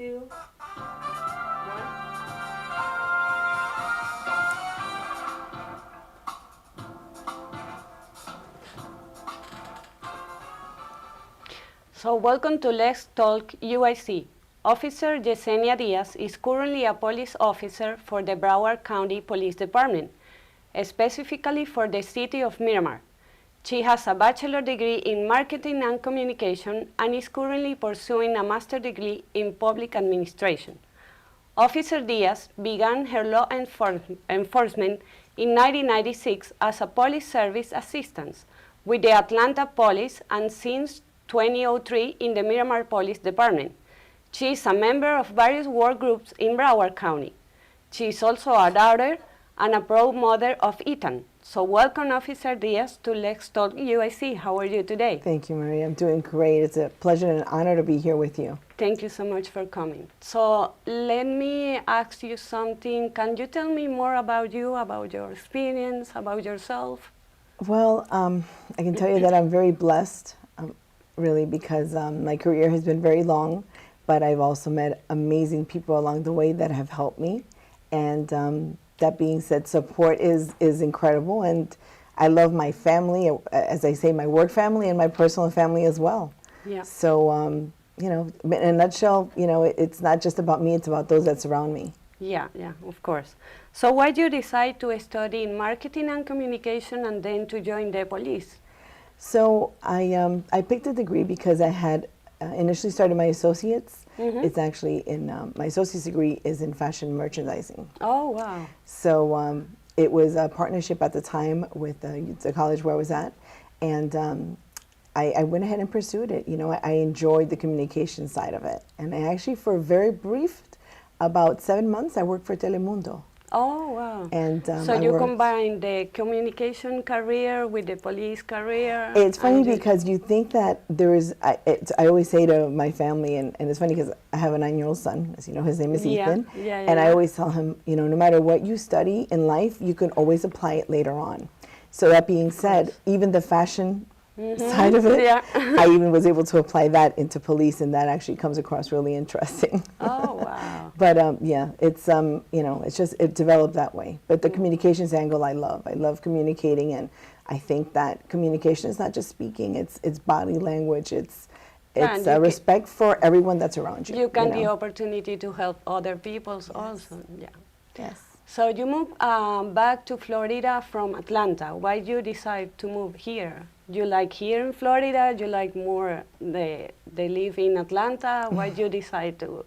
2, 1. So welcome to Let's Talk UIC. Officer Yesenia Diaz is currently a police officer for the Broward County Police Department, specifically for the city of Miramar. She has a bachelor's degree in marketing and communication and is currently pursuing a master's degree in public administration. Officer Diaz began her law enforcement in 1996 as a police service assistant with the Atlanta Police and since 2003 in the Miramar Police Department. She is a member of various work groups in Broward County. She is also a daughter and a proud mother of Ethan. So welcome, Officer Diaz, to Let's Talk UIC. How are you today? Thank you, Maria. I'm doing great. It's a pleasure and an honor to be here with you. Thank you so much for coming. So let me ask you something. Can you tell me more about you, about your experience, about yourself? Well, I can tell you that I'm very blessed, really, because my career has been very long, but I've also met amazing people along the way that have helped me. And that being said, support is incredible, and I love my family, as I say, my work family and my personal family as well. Yeah. So, you know, in a nutshell, you know, it's not just about me, it's about those that surround me. Yeah, of course. So why did you decide to study marketing and communication and then to join the police? So I picked a degree because I had initially started my associates. Mm-hmm. It's actually in, my associate's degree is in fashion merchandising. Oh, wow. So it was a partnership at the time with the college where I was at. And I went ahead and pursued it. You know, I enjoyed the communication side of it. And I actually, for a very brief, about 7 months, I worked for Telemundo. Oh, wow. And so you combine the communication career with the police career? It's funny because you think that there is, I always say to my family, and it's funny because I have a 9-year-old son, as you know, his name is Ethan. And I always tell him, you know, no matter what you study in life, you can always apply it later on. So that being said, even the fashion side of it, I even was able to apply that into police, and that actually comes across really interesting. Oh, wow. But yeah, it's you know, it's just, it developed that way. But the communications angle I love communicating, and I think that communication is not just speaking, it's body language, it's respect for everyone that's around you. You get the opportunity to help other people also. Yes. So you moved back to Florida from Atlanta. Why did you decide to move here? You like here in Florida? You like more they live in Atlanta? Why did you decide to?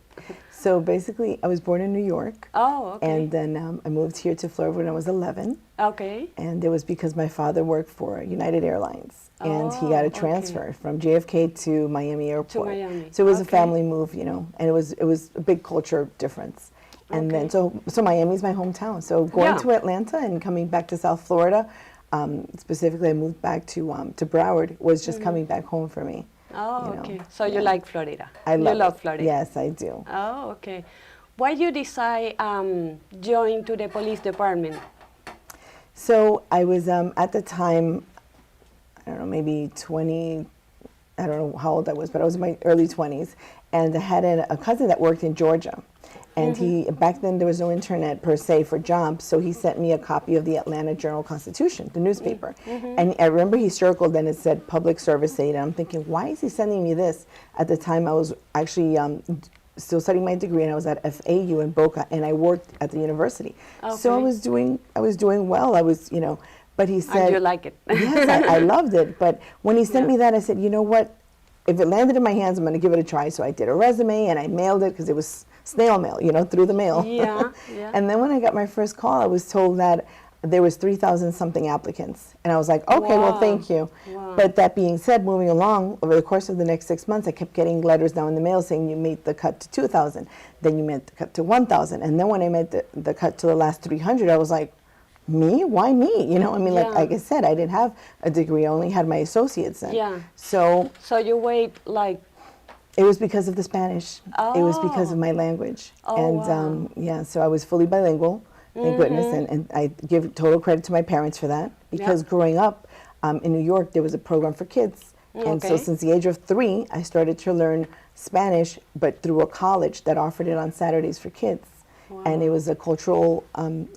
So basically, I was born in New York. Oh, okay. And then I moved here to Florida when I was 11. Okay. And it was because my father worked for United Airlines, and he got a transfer from JFK to Miami Airport. To Miami. So it was a family move, you know, and it was a big culture difference. And then so Miami's my hometown. So going to Atlanta and coming back to South Florida. Specifically, I moved back to Broward, was just coming back home for me. Oh, okay. So you like Florida? I love Florida? Yes, I do. Oh, okay. Why you decide join to the police department? So I was at the time, I don't know, maybe 20. I don't know how old I was, but I was in my early 20s, and I had a cousin that worked in Georgia. And he, back then there was no internet per se for jobs, so he sent me a copy of the Atlanta Journal-Constitution, the newspaper. And I remember he circled and it said public service aid, and I'm thinking, why is he sending me this? At the time I was actually still studying my degree, and I was at FAU in Boca, and I worked at the university. Okay. So I was doing well, I was, you know, but he said— And you like it? Yes, I loved it, but when he sent me that, I said, you know what, if it landed in my hands, I'm going to give it a try. So I did a resume, and I mailed it, because it was snail mail, you know, through the mail. And then when I got my first call, I was told that there was 3,000 something applicants. And I was like, okay, well, thank you. But that being said, moving along, over the course of the next 6 months, I kept getting letters down in the mail saying you made the cut to 2,000. Then you made the cut to 1,000. And then when I made the cut to the last 300, I was like, me? Why me? You know, I mean, like I said, I didn't have a degree. I only had my associates then. So you wait like— It was because of the Spanish. It was because of my language. And so I was fully bilingual, thank goodness, and I give total credit to my parents for that, because growing up in New York, there was a program for kids. And so since the age of 3, I started to learn Spanish, but through a college that offered it on Saturdays for kids. Wow. And it was a cultural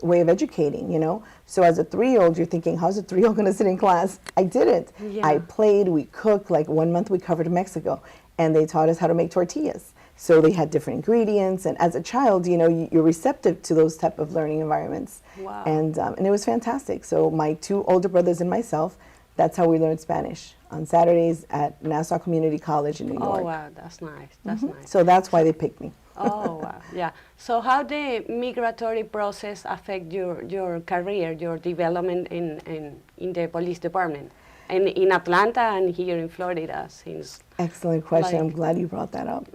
way of educating, you know. So as a 3-year-old, you're thinking, how's a 3-year-old going to sit in class? I didn't. Yeah. I played, we cooked, like 1 month we covered Mexico, and they taught us how to make tortillas. So they had different ingredients, and as a child, you know, you're receptive to those type of learning environments. Wow. And it was fantastic. So my 2 older brothers and myself, that's how we learned Spanish, on Saturdays at Nassau Community College in New York. Oh, wow, that's nice, that's nice. So that's why they picked me. Oh, wow, yeah. So how the migratory process affect your career, your development in the police department? And in Atlanta and here in Florida since... Excellent question. I'm glad you brought that up.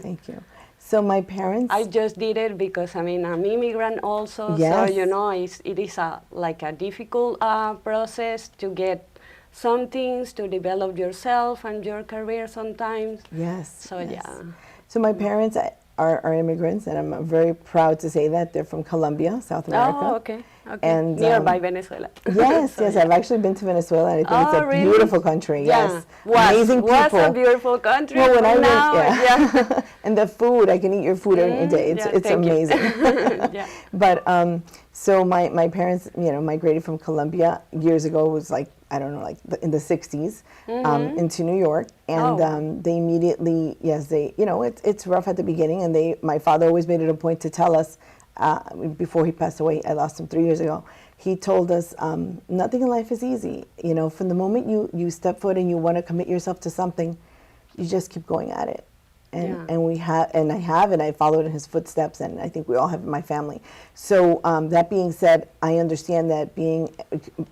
Thank you. So my parents... I just did it because, I mean, I'm immigrant also. Yes. So, you know, it is like a difficult process to get some things to develop yourself and your career sometimes. Yes. So, yes. yeah. So my parents are immigrants, and I'm very proud to say that. They're from Colombia, South America. Oh, okay. Okay. And nearby Venezuela. Yes, So, yes, yeah. I've actually been to Venezuela, and I think it's a really? beautiful country. Yeah. Yes, amazing people. Was a beautiful country. Well, when I now, went, yeah. And the food, I can eat your food every day. It's amazing. Yeah. But so my parents, you know, migrated from Colombia years ago. It was like, I don't know, like in the 60s, into New York, and they immediately, yes, they, you know, it's rough at the beginning, and my father always made it a point to tell us. Before he passed away, I lost him 3 years ago. He told us, nothing in life is easy. You know, from the moment you step foot and you want to commit yourself to something, you just keep going at it. And I followed in his footsteps, and I think we all have in my family. So that being said, I understand that being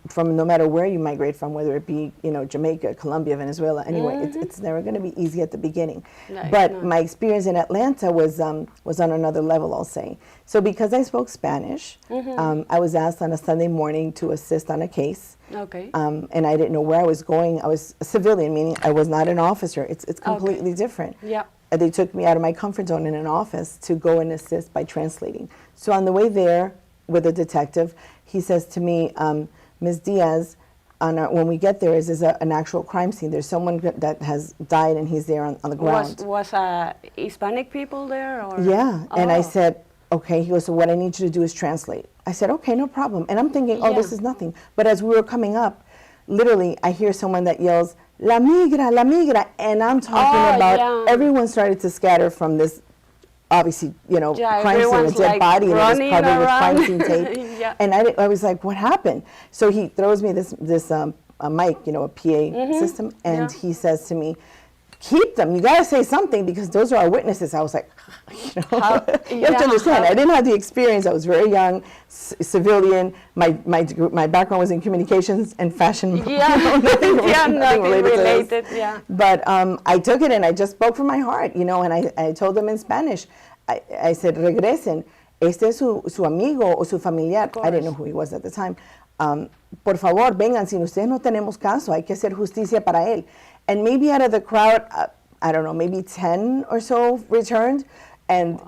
from, no matter where you migrate from, whether it be, you know, Jamaica, Colombia, Venezuela, anyway, it's never going to be easy at the beginning. No, but my experience in Atlanta was on another level, I'll say. So because I spoke Spanish, I was asked on a Sunday morning to assist on a case. Okay. And I didn't know where I was going. I was a civilian, meaning I was not an officer. It's completely different. Yeah. They took me out of my comfort zone in an office to go and assist by translating. So on the way there with a detective, he says to me, Ms. Diaz, when we get there, is an actual crime scene. There's someone that has died, and he's there on the ground. Was Hispanic people there? Or? Yeah, and I said, okay. He goes, so what I need you to do is translate. I said, okay, no problem. And I'm thinking, oh, this is nothing. But as we were coming up, literally, I hear someone that yells, La migra, and I'm talking about everyone started to scatter from this, obviously, you know, crime scene, a dead body, and it was covered with crime scene tape. And I was like, what happened? So he throws me this mic, you know, a PA system, and he says to me, keep them. You got to say something because those are our witnesses. I was like, you know, you have to understand. I didn't have the experience. I was very young, civilian. My background was in communications and fashion. Yeah, nothing related. Yeah. But I took it and I just spoke from my heart, you know, and I told them in Spanish. I said, regresen. Este es su amigo o su familiar. I didn't know who he was at the time. Por favor, vengan. Si ustedes no tenemos caso, hay que hacer justicia para él. And maybe out of the crowd, I don't know, maybe 10 or so returned. And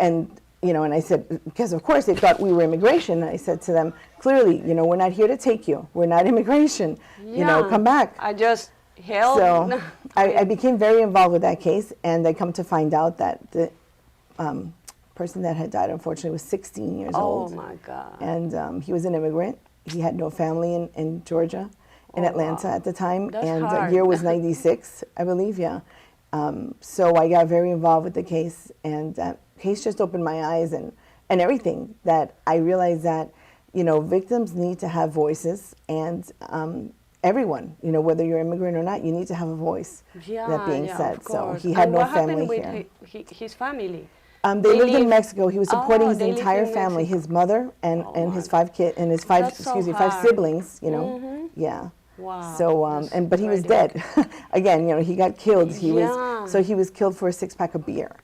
you know, and I said, because of course they thought we were immigration. And I said to them, clearly, you know, we're not here to take you. We're not immigration. You know, come back. I just held. So I became very involved with that case. And I come to find out that the person that had died, unfortunately, was 16 years old. Oh, my God. And he was an immigrant. He had no family in Georgia. In Atlanta at the time, That's and hard. the year was 96, I believe, yeah. So I got very involved with the case, and that case just opened my eyes and everything, that I realized that, you know, victims need to have voices, and everyone, you know, whether you're immigrant or not, you need to have a voice, that being said. So he had no family here. What happened with his family? They lived in Mexico. He was supporting his entire family, his mother and his five five siblings, you know. Yeah. Wow. So but he was dead. Again, you know, he got killed. He was killed for a 6-pack of beer.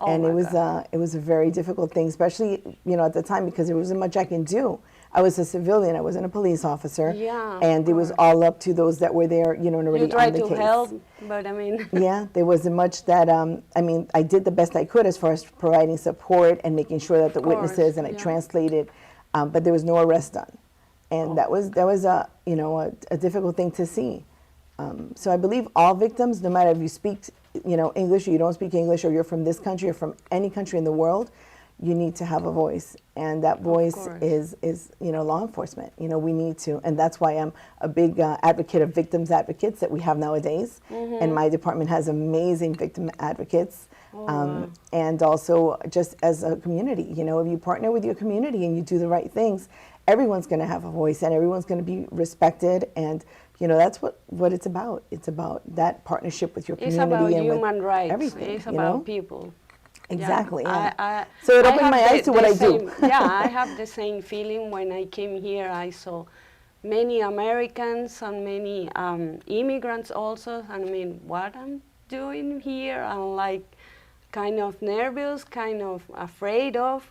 And it was a very difficult thing, especially, you know, at the time, because there wasn't much I can do. I was a civilian. I wasn't a police officer. Yeah. And it was all up to those that were there, you know, and already on the case. You tried to help, but I mean. Yeah, there wasn't much that, I mean, I did the best I could as far as providing support and making sure that the witnesses, and I translated, but there was no arrest done. And that was a, you know, a difficult thing to see. So I believe all victims, no matter if you speak English, or you don't speak English, or you're from this country or from any country in the world, you need to have a voice, and that voice is law enforcement. We need to, and that's why I'm a big advocate of victims advocates that we have nowadays. And my department has amazing victim advocates. And also just as a community, if you partner with your community and you do the right things, everyone's going to have a voice and everyone's going to be respected. And that's what it's about. It's about that partnership with your community. It's about and human rights. Everything, it's about people. Exactly. Yeah. So it opened my eyes to what I do. Yeah, I have the same feeling when I came here. I saw many Americans and many immigrants also. And I mean, what I'm doing here, I'm like kind of nervous, kind of afraid of.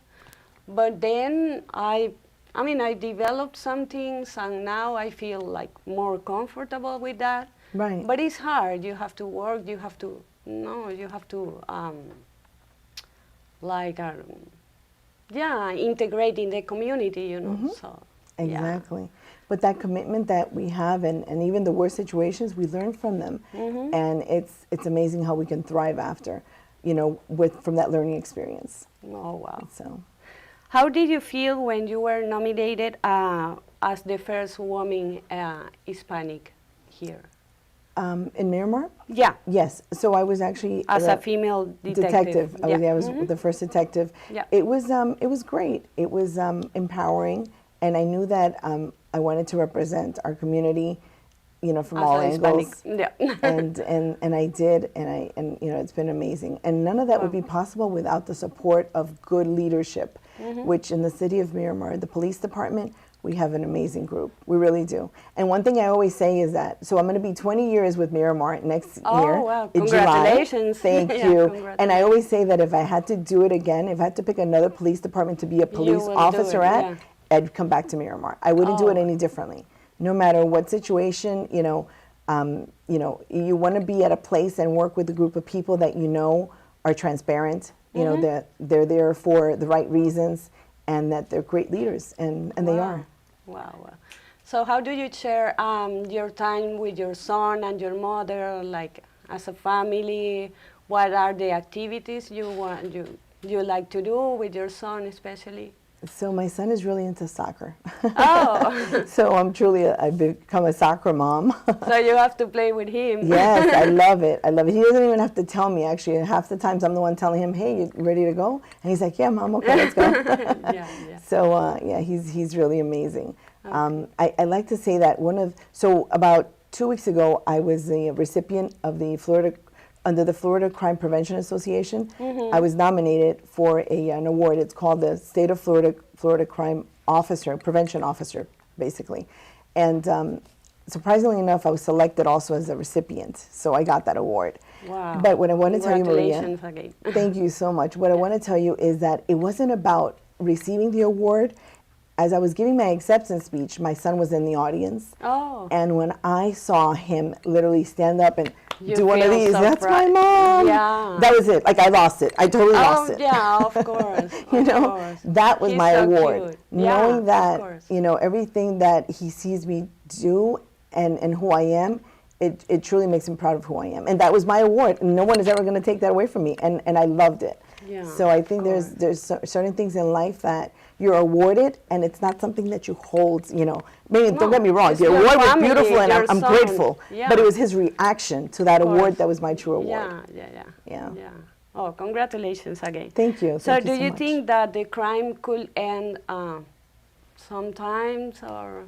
But then I developed some things, and now I feel like more comfortable with that. Right. But it's hard. You have to work. You have to integrate in the community, so. Exactly. Yeah. But that commitment that we have, and even the worst situations, we learn from them. And it's amazing how we can thrive after, from that learning experience. Oh, wow. So, how did you feel when you were nominated as the first woman Hispanic here? In Miramar? Yeah. Yes. So I was actually as a female detective. I was the first detective. Yeah. It was great. It was empowering, and I knew that I wanted to represent our community, from all angles. Yeah. and I did, and it's been amazing. And none of that would be possible without the support of good leadership, which in the city of Miramar, the police department, we have an amazing group. We really do. And one thing I always say is that, so I'm going to be 20 years with Miramar next year. Oh, wow. In Congratulations. July. Thank you. And I always say that if I had to do it again, if I had to pick another police department to be a police officer at, I'd come back to Miramar. I wouldn't do it any differently. No matter what situation, you want to be at a place and work with a group of people that are transparent, that they're there for the right reasons, and that they're great leaders, and they are. Wow. So how do you share your time with your son and your mother, like as a family? What are the activities you like to do with your son especially? So my son is really into soccer. Oh. So I've become a soccer mom. So you have to play with him. Yes, I love it. I love it. He doesn't even have to tell me, actually. Half the times I'm the one telling him, hey, you ready to go? And he's like, yeah, Mom, okay, let's go. Yeah. So, he's really amazing. Okay. I like to say that about 2 weeks ago, I was the recipient of under the Florida Crime Prevention Association. I was nominated for an award. It's called the State of Florida Crime Prevention Officer, basically. And surprisingly enough, I was selected also as a recipient, so I got that award. Wow. But what I want to tell you, Maria, again. Thank you so much. What I want to tell you is that it wasn't about receiving the award. As I was giving my acceptance speech, my son was in the audience. Oh. And when I saw him literally stand up and do one of these, so that's proud. my mom. Yeah. That was it. Like, I lost it. I totally lost it. Oh, yeah, of course. That was my award. Cute. Knowing that, of everything that he sees me do and who I am, it truly makes him proud of who I am. And that was my award. And no one is ever going to take that away from me. And I loved it. Yeah, so I think there's certain things in life that you're awarded, and it's not something that you hold, Maybe don't get me wrong, the award was beautiful, and I'm grateful. Yeah. But it was his reaction to that award that was my true award. Yeah. Oh, congratulations again. Thank you. So Thank do you much. think that the crime could end sometimes, or?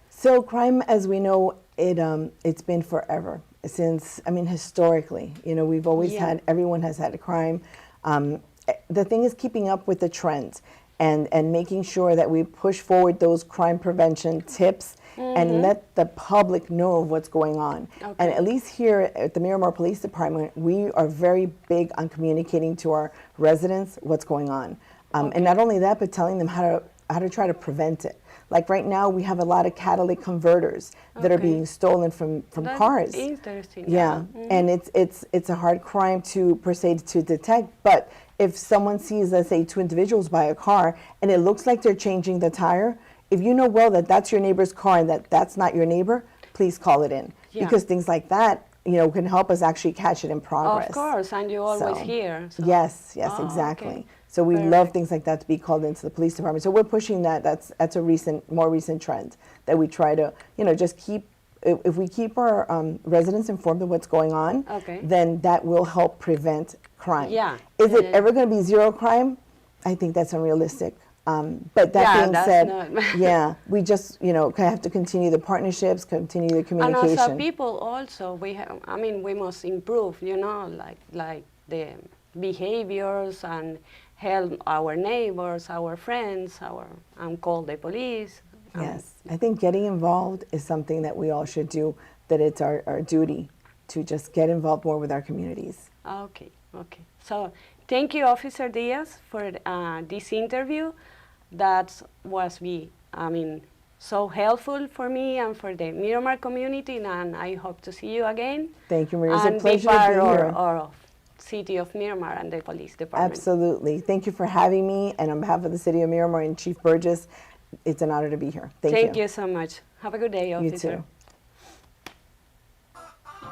So crime, as we know, it's been forever. Since, historically, we've always had, everyone has had a crime. The thing is keeping up with the trends and making sure that we push forward those crime prevention tips and let the public know of what's going on. Okay. And at least here at the Miramar Police Department, we are very big on communicating to our residents what's going on. And not only that, but telling them how to try to prevent it. Like right now, we have a lot of catalytic converters that are being stolen from cars. That's interesting. Yeah, and it's a hard crime to detect. But if someone sees, let's say, two individuals buy a car and it looks like they're changing the tire, if you know well that that's your neighbor's car and that that's not your neighbor, please call it in, because things like that can help us actually catch it in progress. Of course, and you always So, hear. So. Yes, Oh, exactly. okay. So we Perfect. love things like that to be called into the police department. So we're pushing that. That's a more recent trend that we try to, just keep. If we keep our residents informed of what's going on, Okay. then that will help prevent crime. Yeah. Is it Yeah. ever going to be zero crime? I think that's unrealistic. But that Yeah, being that's said, not- yeah, we just have to continue the partnerships, continue the And communication. as a people also, we must improve, like the behaviors and help our neighbors, our friends, and call the police. Yes, I think getting involved is something that we all should do, that it's our duty to just get involved more with our communities. Okay. So thank you, Officer Diaz, for this interview. That was so helpful for me and for the Miramar community, and I hope to see you again. Thank you, Maria. It's a And pleasure be part to be here. of City of Miramar and the Police Department. Absolutely. Thank you for having me, and on behalf of the City of Miramar and Chief Burgess, it's an honor to be here. Thank you. Thank you so much. Have a good day, You Officer. too.